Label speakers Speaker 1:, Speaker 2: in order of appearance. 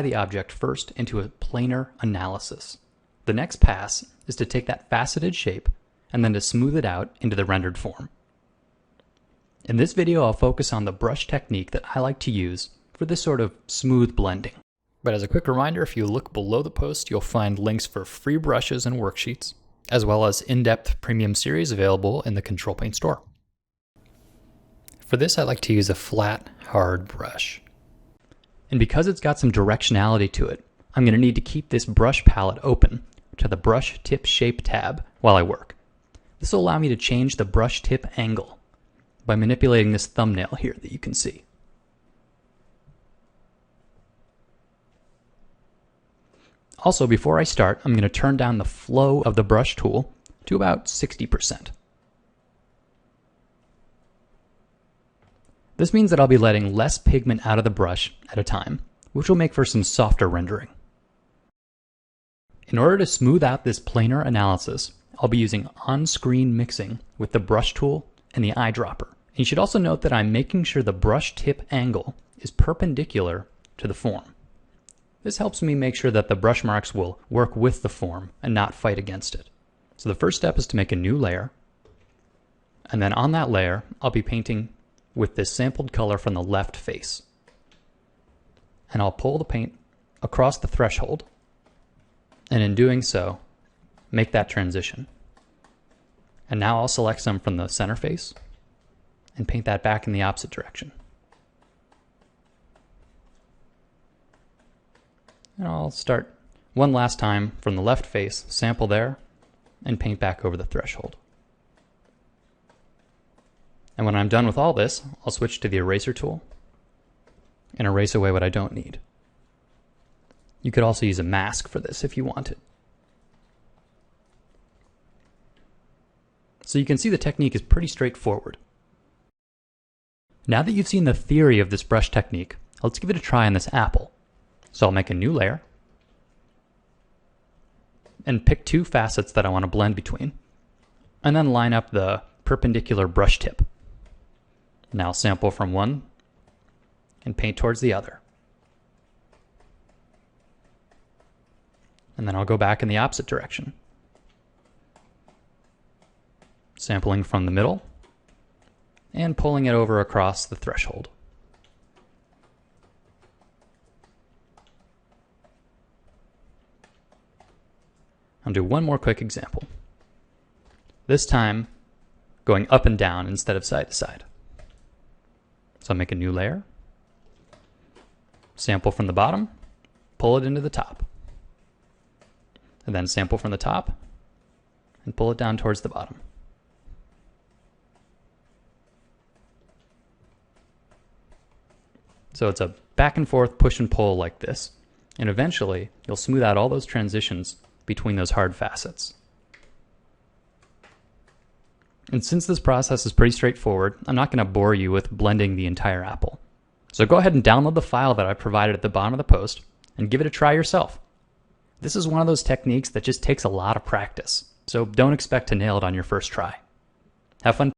Speaker 1: the object first into a planar analysis. The next pass is to take that faceted shape and then to smooth it out into the rendered form. In this video, I'll focus on the brush technique that I like to use for this sort of smooth blending. But as a quick reminder, if you look below the post, you'll find links for free brushes and worksheets, as well as in-depth premium series available in the Control Paint store. For this, I like to use a flat, hard brush. And because it's got some directionality to it, I'm going to need to keep this brush palette open to the Brush Tip Shape tab while I work. This will allow me to change the brush tip angle by manipulating this thumbnail here that you can see. Also, before I start, I'm going to turn down the flow of the brush tool to about 60%. This means that I'll be letting less pigment out of the brush at a time, which will make for some softer rendering. In order to smooth out this planar analysis, I'll be using on-screen mixing with the brush tool and the eyedropper. And you should also note that I'm making sure the brush tip angle is perpendicular to the form. This helps me make sure that the brush marks will work with the form and not fight against it. So the first step is to make a new layer. And then on that layer, I'll be painting with this sampled color from the left face. And I'll pull the paint across the threshold, and in doing so, make that transition. And now I'll select some from the center face and paint that back in the opposite direction. And I'll start one last time from the left face, sample there, and paint back over the threshold. And when I'm done with all this, I'll switch to the eraser tool and erase away what I don't need. You could also use a mask for this if you wanted. So you can see the technique is pretty straightforward. Now that you've seen the theory of this brush technique, let's give it a try on this apple. So I'll make a new layer and pick two facets that I want to blend between, and then line up the perpendicular brush tip. Now sample from one and paint towards the other. And then I'll go back in the opposite direction, sampling from the middle and pulling it over across the threshold. I'll do one more quick example. This time going up and down instead of side to side. So I'll make a new layer, sample from the bottom, pull it into the top, and then sample from the top and pull it down towards the bottom. So it's a back and forth push and pull like this, and eventually you'll smooth out all those transitions between those hard facets. And since this process is pretty straightforward, I'm not going to bore you with blending the entire apple. So go ahead and download the file that I provided at the bottom of the post and give it a try yourself. This is one of those techniques that just takes a lot of practice, so don't expect to nail it on your first try. Have fun